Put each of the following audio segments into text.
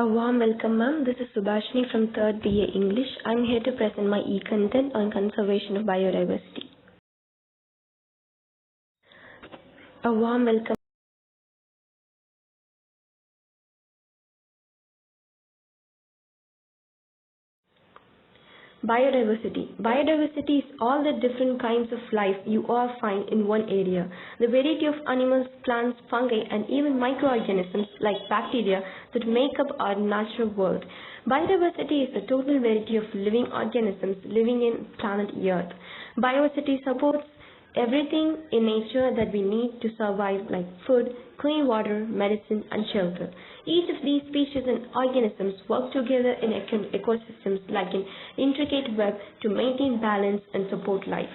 A warm welcome, ma'am. This is Subhashini from 3rd BA English. I'm here to present my e-content on conservation of biodiversity. A warm welcome. Biodiversity. Biodiversity is all the different kinds of life you all find in one area. The variety of animals, plants, fungi, and even microorganisms like bacteria that make up our natural world. Biodiversity is the total variety of living organisms living in planet Earth. Biodiversity supports everything in nature that we need to survive, like food, clean water, medicine, and shelter. Each of these species and organisms work together in ecosystems like an intricate web to maintain balance and support life.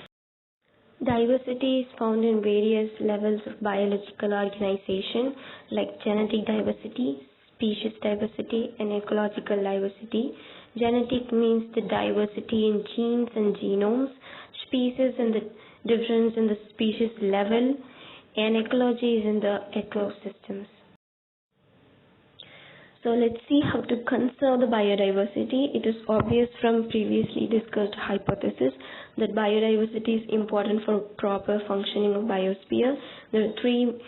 Diversity is found in various levels of biological organization like genetic diversity, species diversity, and ecological diversity. Genetic means the diversity in genes and genomes, species and the difference in the species level, and ecology is in the ecosystems. So let's see how to conserve the biodiversity. It is obvious from previously discussed hypothesis that biodiversity is important for proper functioning of biosphere. There are three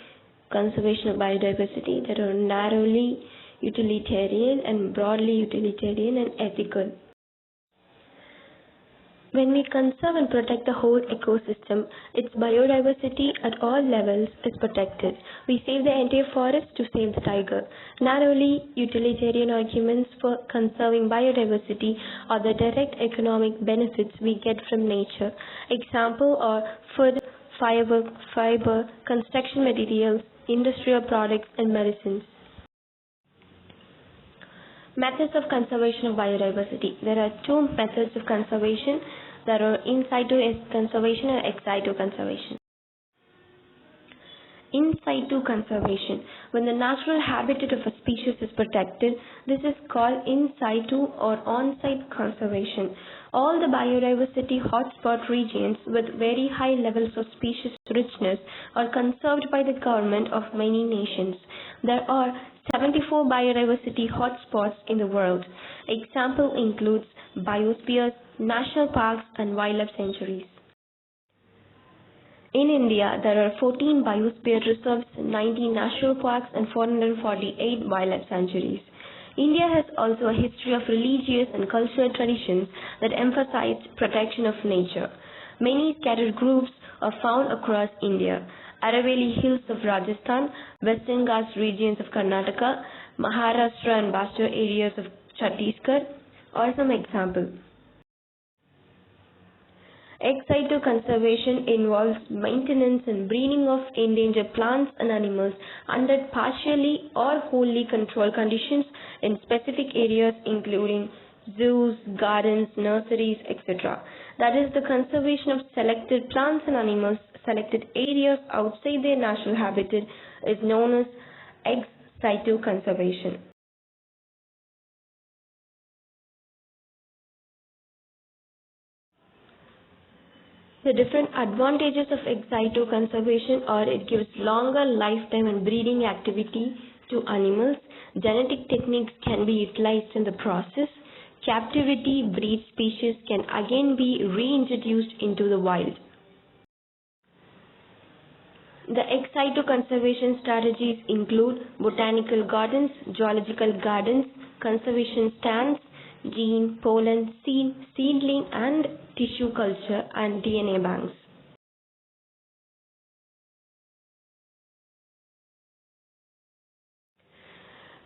conservation of biodiversity that are narrowly utilitarian and broadly utilitarian and ethical. When we conserve and protect the whole ecosystem, its biodiversity at all levels is protected. We save the entire forest to save the tiger. Narrowly utilitarian arguments for conserving biodiversity are the direct economic benefits we get from nature. Example are food, fiber, construction materials, industrial products, and medicines. Methods of conservation of biodiversity. There are two methods of conservation. There are in situ conservation and ex situ conservation. In situ conservation. When the natural habitat of a species is protected, this is called in situ or on-site conservation. All the biodiversity hotspot regions with very high levels of species richness are conserved by the government of many nations. There are 74 biodiversity hotspots in the world. Example includes biospheres, national parks, and wildlife sanctuaries. In India, there are 14 biosphere reserves, 19 national parks, and 448 wildlife sanctuaries. India has also a history of religious and cultural traditions that emphasize protection of nature. Many scattered groups are found across India. Aravalli Hills of Rajasthan, Western Ghats regions of Karnataka, Maharashtra and Bastar areas of Chhattisgarh are some examples. Ex situ conservation involves maintenance and breeding of endangered plants and animals under partially or wholly controlled conditions in specific areas including zoos, gardens, nurseries, etc. That is, the conservation of selected plants and animals, selected areas outside their natural habitat is known as ex situ conservation. The different advantages of ex situ conservation are it gives longer lifetime and breeding activity to animals. Genetic techniques can be utilized in the process. Captivity breed species can again be reintroduced into the wild. The ex situ conservation strategies include botanical gardens, zoological gardens, conservation stands, gene, pollen, seedling and tissue culture, and DNA banks.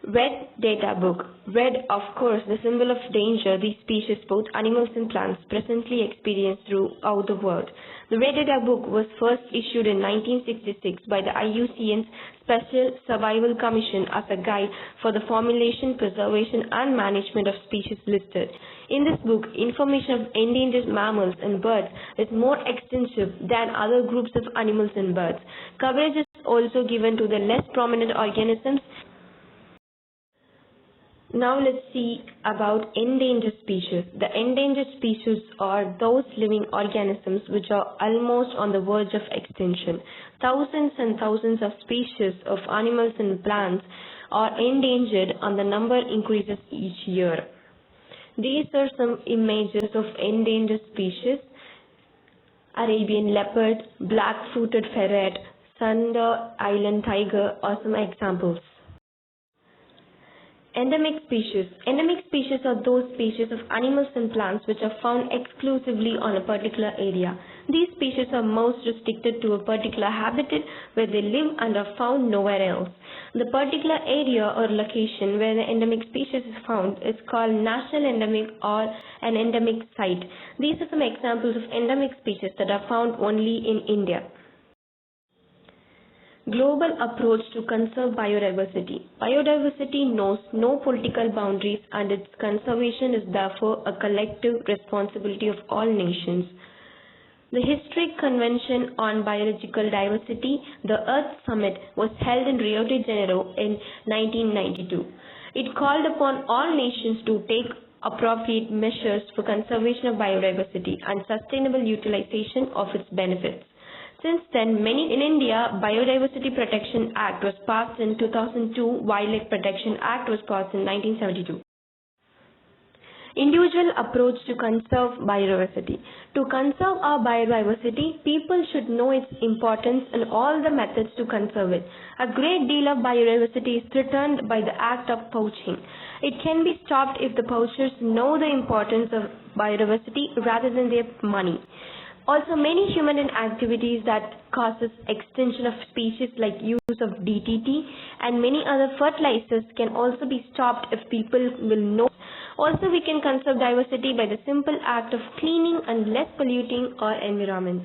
Red Data Book. Red, of course, the symbol of danger these species, both animals and plants, presently experience throughout the world. The Red Data Book was first issued in 1966 by the IUCN's Special Survival Commission as a guide for the formulation, preservation, and management of species listed. In this book, information of endangered mammals and birds is more extensive than other groups of animals and birds. Coverage is also given to the less prominent organisms. Now let's see about endangered species. The endangered species are those living organisms which are almost on the verge of extinction. Thousands and thousands of species of animals and plants or endangered, and the number increases each year. These are some images of endangered species: Arabian leopard, black-footed ferret, Sunda island tiger are some examples. Endemic species. Endemic species are those species of animals and plants which are found exclusively on a particular area. These species are most restricted to a particular habitat where they live and are found nowhere else. The particular area or location where the endemic species is found is called national endemic or an endemic site. These are some examples of endemic species that are found only in India. Global approach to conserve biodiversity. Biodiversity knows no political boundaries, and its conservation is therefore a collective responsibility of all nations. The Historic Convention on Biological Diversity, the Earth Summit, was held in Rio de Janeiro in 1992. It called upon all nations to take appropriate measures for conservation of biodiversity and sustainable utilization of its benefits. Since then, in India, Biodiversity Protection Act was passed in 2002, Wildlife Protection Act was passed in 1972. Individual approach to conserve biodiversity. To conserve our biodiversity, people should know its importance and all the methods to conserve it. A great deal of biodiversity is threatened by the act of poaching. It can be stopped if the poachers know the importance of biodiversity rather than their money. Also, many human activities that causes extinction of species like use of DDT and many other fertilizers can also be stopped if people will know. Also, we can conserve diversity by the simple act of cleaning and less polluting our environment.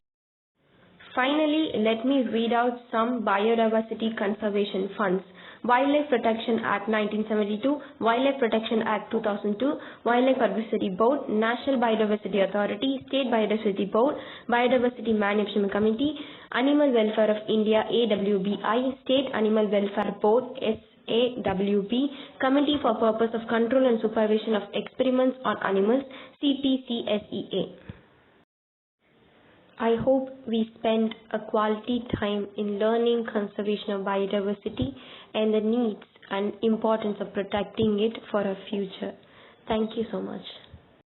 Finally, let me read out some biodiversity conservation funds. Wildlife Protection Act 1972, Wildlife Protection Act 2002, Wildlife Advisory Board, National Biodiversity Authority, State Biodiversity Board, Biodiversity Management Committee, Animal Welfare of India AWBI, State Animal Welfare Board SAWB, Committee for Purpose of Control and Supervision of Experiments on Animals CPCSEA. I hope we spend a quality time in learning conservation of biodiversity and the needs and importance of protecting it for our future. Thank you so much.